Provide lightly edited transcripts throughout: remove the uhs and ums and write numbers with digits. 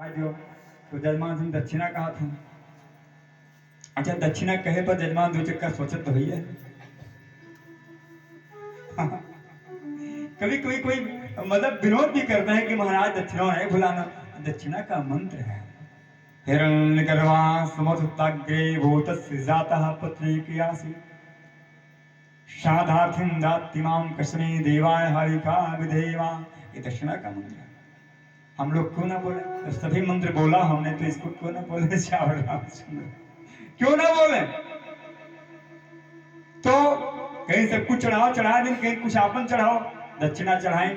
जो तो जजमान सिंह दक्षिणा कहा था। अच्छा, दक्षिणा कहे पर जजमान दो चक्कर सोचत तो भैया कभी कभी कोई मतलब विनोद भी करते हैं कि महाराज दक्षिणा नहीं भुलाना। दक्षिणा का मंत्र है हिरण्यगर्भा समुद्रग्रे भूतस्य जातः पुत्रीक्रियासि शादार्थिं दात्तिमां कस्मै देवाय हरिका विधेवा। ये दक्षिणा का मंत्र है। हम लोग क्यों ना बोले? तो सभी मंत्र बोला हमने, तो इसको क्यों ना बोले? श्यावर रामचंद्र क्यों ना बोले? तो कहीं सब कुछ चढ़ाओ, चढ़ा दें, कहीं कुछ आपन चढ़ाओ, दक्षिणा चढ़ाएं,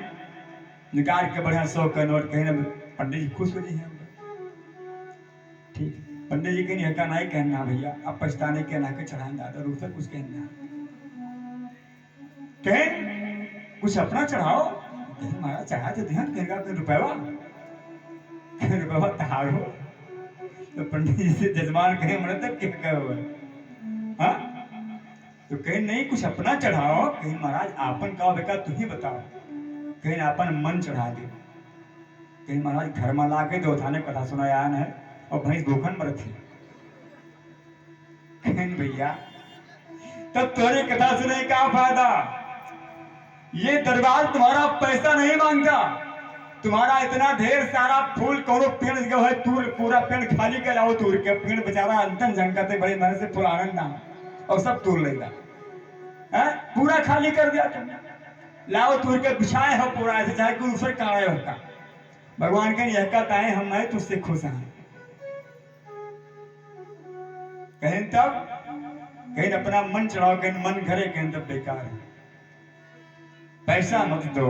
निकाल के बढ़िया 100 का नोट। कहीं ना पंडित जी खुश हो जाए। ठीक, पंडित जी कहीं हका नहीं कहना भैया, अब पछताने के ना के चढ़ाएं दादा रूसा कुछ कहना, कहें कुछ अपना चढ़ाओ। कहीं महाराज चढ़ा तो ध्यान कहेगा कोई रुपया हो। तो पंडित जी से जजमान कहे मन तक क्या कहो, हाँ? तो कहीं नहीं कुछ अपना चढ़ाओ। कहीं महाराज आपन का बेका तू ही बताओ। कहीं आपन मन चढ़ा दे। कहीं महाराज घर में ला के दो थाने कथा सुनाया है और भैंस भूखन मर थी। कहीं भैया तब तुम्हारी कथा सुने का फायदा? ये दरबार तुम्हारा पैसा नहीं मांगता। तुम्हारा इतना ढेर सारा फूल कौनो पेड़ जो है तूर पूरा पेड़ खाली कर लाओ, तूर के पेड़ बेचारा अंतन झंकते बड़े मेहनत से फूल आनंद ना और सब तूर लेगा, पूरा खाली कर दिया तुमने। लाओ तूर के बिछाए हो पूरा, ऐसे चाहे कोई ऊपर काढ़े होता। भगवान के यह कहता है हम मैं तुझसे खुश हैं। कहें तब कहीं अपना मन चढ़ाओ, कहीं मन घरे, कहें तब बेकार है। पैसा मत दो,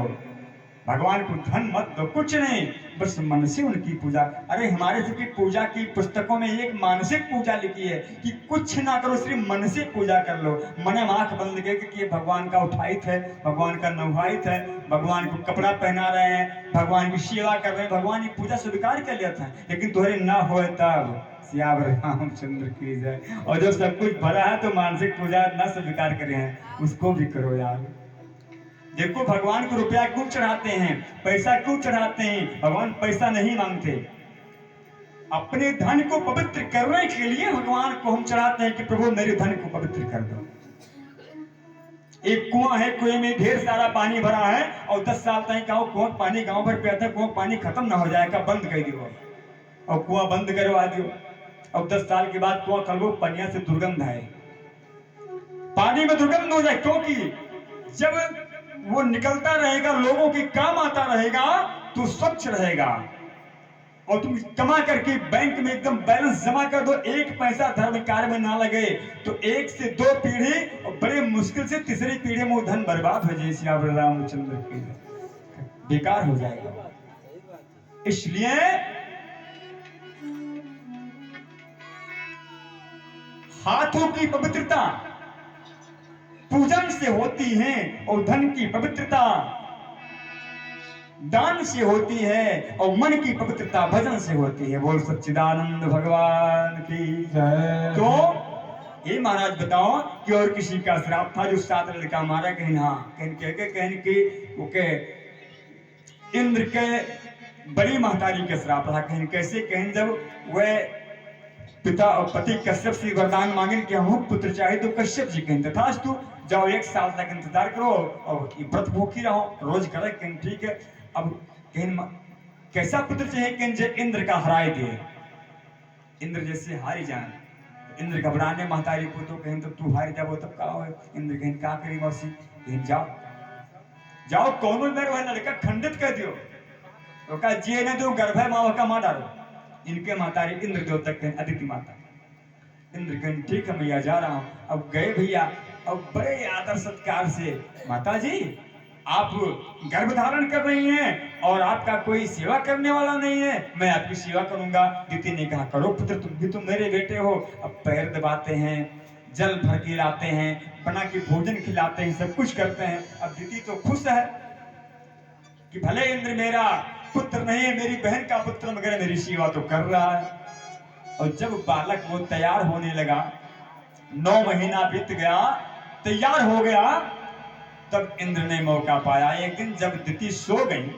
भगवान को धन मत दो, कुछ नहीं, बस मन से उनकी पूजा। अरे हमारे सबकी पूजा की पुस्तकों में एक मानसिक पूजा लिखी है कि कुछ ना करो, सिर्फ मन से पूजा कर लो। मन आंख बंद करके भगवान का उठाइत है, भगवान का नवाइत है, भगवान को कपड़ा पहना रहे हैं, भगवान की सेवा कर रहे हैं, भगवान की पूजा स्वीकार कर लेता है। लेकिन तुम्हारे ना हो तब श्यावर रामचंद्र की जय। और जो सब कुछ भरा है तो मानसिक पूजा न स्वीकार करे हैं, उसको भी करो यार। देखो भगवान को रुपया क्यों चढ़ाते हैं, पैसा क्यों चढ़ाते हैं? भगवान पैसा नहीं मांगते, अपने धन को पवित्र करने के लिए भगवान को हम चढ़ाते हैं कि प्रभु मेरे धन को पवित्र कर दो। एक कुआं है, कुएं में ढेर सारा पानी भरा है और 10 साल तक कुआं पानी गांव भर पे आता है, कुआं पानी खत्म ना हो जाएगा, बंद कर दियो और कुआं बंद करवा दियो। और 10 साल के बाद कुआं खोलो, पनिया से दुर्गंध आए, पानी में दुर्गंध हो जाए, क्योंकि जब वो निकलता रहेगा, लोगों के काम आता रहेगा, तो स्वच्छ रहेगा। और तुम कमा करके बैंक में एकदम बैलेंस जमा कर दो, एक पैसा धर्म कार्य में ना लगे, तो 1 से 2 पीढ़ी और बड़े मुश्किल से तीसरी पीढ़ी में धन बर्बाद हो जाए। श्यावर रामचंद्र की बेकार हो जाएगा। इसलिए हाथों की पवित्रता पूजन से होती है और धन की पवित्रता दान से होती है और मन की पवित्रता भजन से होती है। बोल सच्चिदानंद भगवान की जय। तो ये महाराज बताओ कि और किसी का श्राप था जो 7 लड़का मारा? कहीं हाँ, कहीं के इंद्र के बड़ी महतारी के श्राप था। कहीं कैसे? कहीं जब वह पिता और पति कश्यप से वरदान मांगे कि हम पुत्र चाहिए, तो कश्यप जी कहें तथास्तु, जाओ 1 साल तक इंतजार करो और व्रत भूखी रहो, रोज करे। कहीं ठीक है। अब कहीं कैसा पुत्र चाहिए? कहीं इंद्र का हराए दिए, इंद्र जैसे हारी जाए। इंद्र घबराने महतारी को, तो कहीं तो तू हारी जाओ तब का हो। इंद्र कहीं का करी मौसी, कहीं जाओ जाओ कौन मेरे वह लड़का खंडित कर दियो, तो कहा जिए न दो गर्भ है माँ का माँ डालो। इनके महतारी इंद्र देवता कहें अदिति माता। इंद्र कहें ठीक है भैया जा रहा हूं। अब गए भैया, अब बड़े आदर सत्कार से, माता जी आप गर्भ धारण कर रही हैं और आपका कोई सेवा करने वाला नहीं है, मैं आपकी सेवा करूंगा। दीति ने कहा करो पुत्र, तुम भी तो मेरे बेटे हो। अब पैर दबाते हैं, जल भर के लाते हैं, बना के भोजन खिलाते हैं, सब कुछ करते हैं। अब दीति तो खुश है कि भले इंद्र मेरा पुत्र नहीं है, मेरी बहन का पुत्र, मगर मेरी सेवा तो कर रहा है। और जब बालक वो तैयार होने लगा, 9 महीना बीत गया, तैयार हो गया, तब इंद्र ने मौका पाया। एक दिन जब दिति सो गई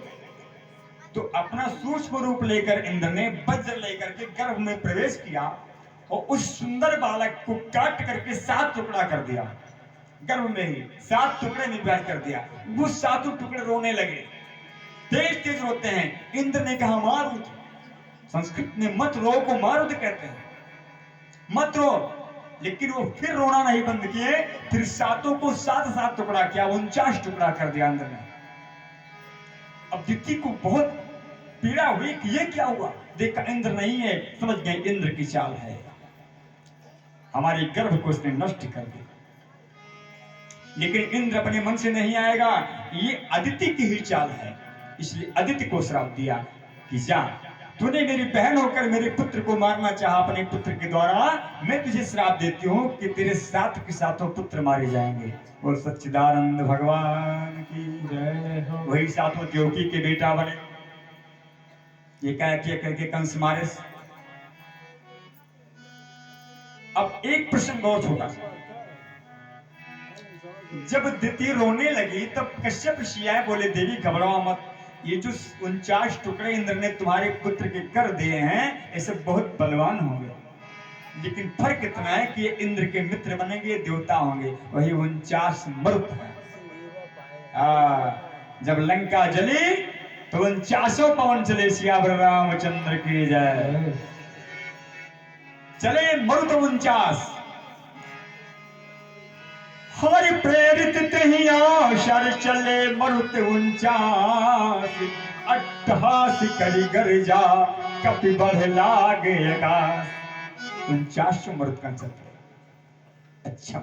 तो अपना सूक्ष्म रूप लेकर इंद्र ने वज्र लेकर के गर्भ में प्रवेश किया और उस सुंदर बालक को काट करके 7 टुकड़ा कर दिया। गर्भ में ही 7 टुकड़े में विभाजित कर दिया। वो 7 टुकड़े रोने लगे, तेज तेज रोते हैं। इंद्र ने कहा मारुत, संस्कृत में मत रो को मारुत कहते हैं, मत रो। लेकिन वो फिर रोना नहीं बंद किए, फिर 7 को 7 टुकड़ा किया, 49 टुकड़ा कर दिया इंद्र ने। अब दिति को बहुत पीड़ा हुई कि ये क्या हुआ। देखा इंद्र नहीं है, समझ गए इंद्र की चाल है, हमारे गर्भ को उसने नष्ट कर दिया। लेकिन इंद्र अपने मन से नहीं आएगा, ये अदिति की ही चाल है। इसलिए अदिति को श्राप दिया कि जा, तूने मेरी बहन होकर मेरे पुत्र को मारना चाहा अपने पुत्र के द्वारा, मैं तुझे श्राप देती हूँ कि तेरे 7 के 7 पुत्र मारे जाएंगे। और सच्चिदानंद भगवान की जय हो। वही 7 देवकी के बेटा बने। ये क्या किया करके कंस मारे। अब एक प्रश्न और छोटा सा, जब दिति रोने लगी तब कश्यप ऋषि बोले देवी घबराओ मत, ये जो 49 टुकड़े इंद्र ने तुम्हारे पुत्र के कर दिए हैं, ऐसे बहुत बलवान होंगे, लेकिन फर्क इतना है कि ये इंद्र के मित्र बनेंगे, देवता होंगे। वही 49 मरुत है। जब लंका जली तो 49 पवन चले, सियावर रामचंद्र की जय। चले मरुत 49, हरि प्रेरित तहिया शर चले मरुत 49, 88 करी गर्जा कपि बढ़ लागे आकाश। 49 मरुत का चक्र। अच्छा,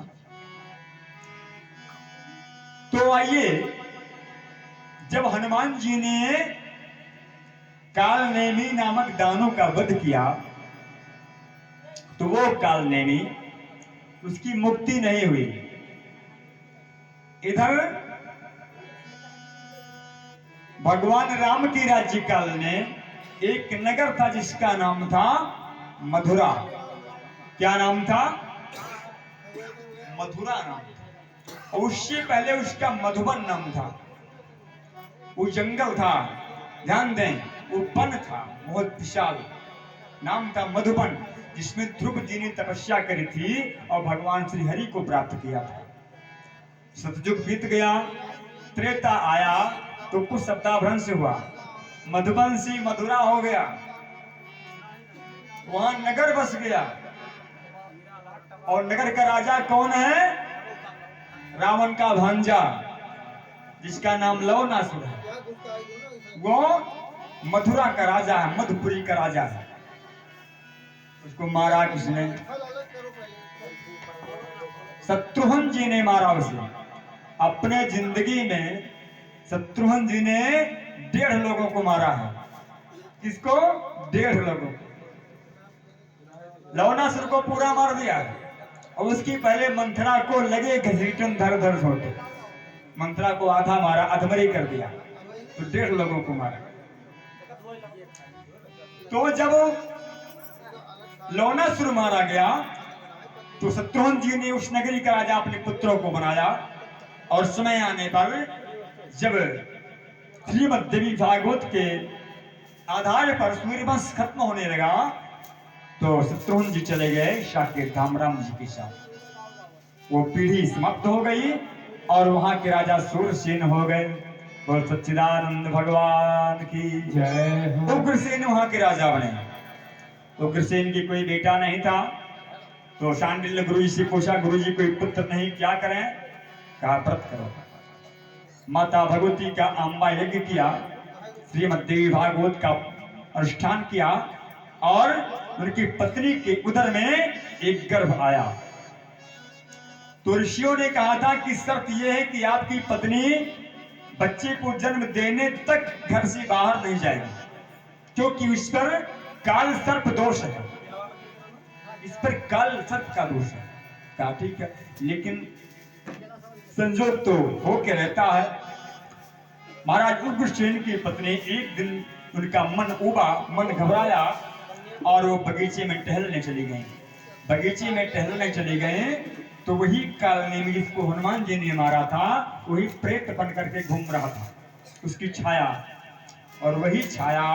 तो आइए, जब हनुमान जी ने कालनेमी नामक दानों का वध किया तो वो कालनेमी, उसकी मुक्ति नहीं हुई। इधर भगवान राम की राज्य काल में एक नगर था जिसका नाम था मथुरा। क्या नाम था? मथुरा नाम था। और उससे पहले उसका मधुबन नाम था। वो जंगल था, ध्यान दें, वो वन था बहुत विशाल, नाम था मधुबन, जिसमें ध्रुव जी ने तपस्या करी थी और भगवान श्री हरि को प्राप्त किया था। सतयुग बीत गया, त्रेता आया तो कुछ सप्ताहभ्रंश हुआ, मधुबन से मथुरा हो गया, वहां नगर बस गया। और नगर का राजा कौन है? रावण का भांजा, जिसका नाम लवनासुर है। वो मथुरा का राजा है, मधुपुरी का राजा है। उसको मारा किसने? शत्रुघ्न जी ने मारा उसे। अपने जिंदगी में शत्रुघ्न जी ने 1.5 लोगों को मारा है। किसको? 1.5 लोगों को। लवनासुर को पूरा मार दिया और उसकी पहले मंथरा को लगे घसीटन धर धर छोटे, मंथरा को आधा मारा, अधमरी कर दिया, तो 1.5 लोगों को मारा। तो जब लवनासुर मारा गया तो शत्रुघ्न जी ने उस नगरी का राजा अपने पुत्रों को बनाया। और समय आने पर जब श्रीमद् देवी भागवत के आधार पर सूर्यवंश खत्म होने लगा तो शत्रुघ्न जी चले गए शाक्य धाम राम जी के साथ। वो पीढ़ी समाप्त हो गई और वहां के राजा सूरसेन हो गए। बोल सच्चिदानंद भगवान की जय। उग्रसेन वहां के राजा बने। उग्रसेन की कोई बेटा नहीं था, तो शांडिल्य गुरु जी से पूछा, गुरु जी कोई पुत्र नहीं, क्या करें? कहा व्रत करो। माता भगवती का अम्बा यज्ञ किया, श्रीमद् देवी भागवत का अनुष्ठान किया और उनकी पत्नी के उदर में एक गर्भ आया। तो ऋषियों ने कहा था कि शर्त यह है कि आपकी पत्नी बच्चे को जन्म देने तक घर से बाहर नहीं जाएगी, क्योंकि उस पर काल सर्प दोष है, इस पर काल सर्प का दोष है। कहा ठीक है, लेकिन संजोग तो होके रहता है। महाराज उग्रसेन की पत्नी एक दिन उनका मन उबा, मन घबराया और वो बगीचे में टहलने चली गई। बगीचे में टहलने चले गए तो वही कालनेमी जिसको हनुमान जी ने मारा था, वही प्रेत बन करके घूम रहा था, उसकी छाया। और वही छाया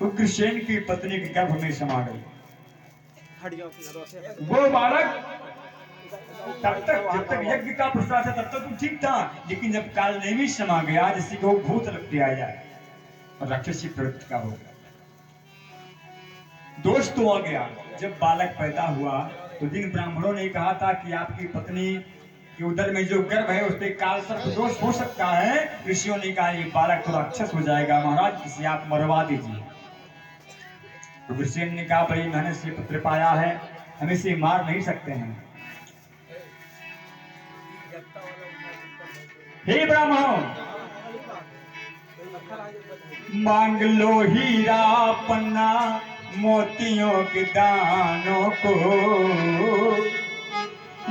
उग्रसेन की पत्नी के गर्भ में समा गई। वो बालक तब तक जब तक यज्ञ का प्रसाद था तब तक तो ठीक था, लेकिन जब काल नेमी समा गया जिससे कि वो भूत लगते आ जाए और राक्षसी प्रवृत्ति का हो गया, दोष तो आ गया। जब बालक पैदा हुआ तो जिन ब्राह्मणों ने कहा था कि आपकी पत्नी के उदर में जो गर्भ है उस पर काल सर्प दोष हो सकता है, ऋषियों ने कहा ये बालक तो राक्षस हो जाएगा, महाराज किसी आप मरवा दीजिए। तो उग्रसेन ने कहा बड़ी मेहनत से पुत्र पाया है, हम इसे मार नहीं सकते हैं। हे ब्राह्मणों, मांग लो हीरा पन्ना मोतियों के दानों को,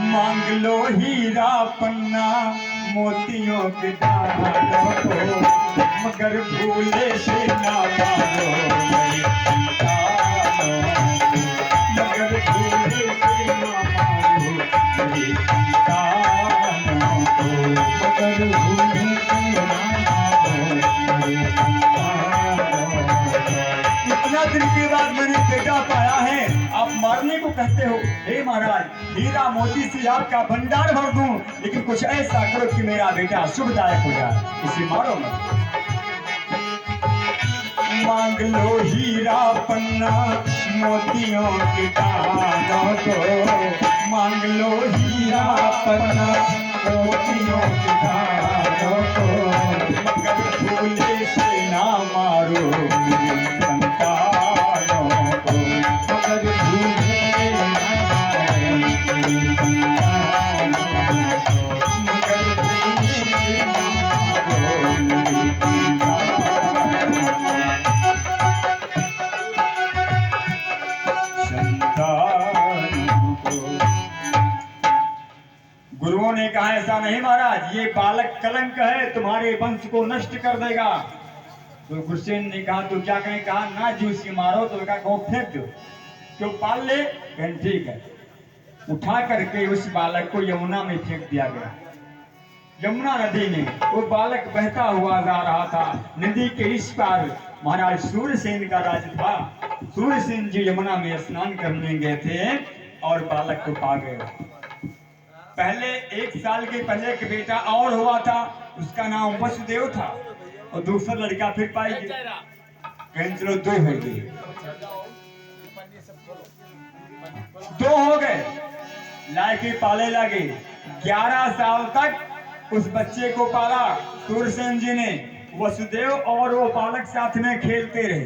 मांग लो हीरा पन्ना मोतियों के दानों को, मगर भूले से ना मारो मेरी संतानों को, मगर भूले से ना मारो मेरी संतानों को, मगर भूले से ना मारो मेरी संतानों को। इतना दिन के बाद मैंने बेटा पाया है, आप मारने को कहते हो। हे महाराज, हीरा मोती से आपका भंडार भर दूं, लेकिन कुछ ऐसा करो कि मेरा बेटा शुभदायक हो जाए, इसे मारो मत। मांग लो हीरा पन्ना मोतियों के दानों को, मांग लो हीरा पन्ना मोतियों के दानों को, मगर भूले से ना मारो मेरी संतानों को, मगर भूले से ना मारो मेरी संतानों को, मगर भूले से ना मारो मेरी संतानों को। गुरुओं ने कहा ऐसा नहीं महाराज, ये बालक कलंक है, तुम्हारे वंश को नष्ट कर देगा। तो उग्रसेन ने कहा तो क्या कहें, कहा ना जी उसे मारो, तो कहा को फेंक दो, क्यों पाल ले, कहें ठीक है। उठा करके उस बालक को यमुना में फेंक दिया गया। यमुना नदी में वो बालक बहता हुआ जा रहा था। नदी के इस पार महाराज सूर्यसेन का राज्य था। सूर्यसेन जी यमुना में स्नान करने गए थे और बालक को पा गए। पहले 1 साल के पहले एक बेटा और हुआ था, उसका नाम वसुदेव था, और दूसरा लड़का फिर पाएगी, कहें चलो 2 हो गए, 2 हो गए, लाके पाले लगे। 11 साल तक उस बच्चे को पाला सूर्यसेन जी ने। वसुदेव और वो बालक साथ में खेलते रहे।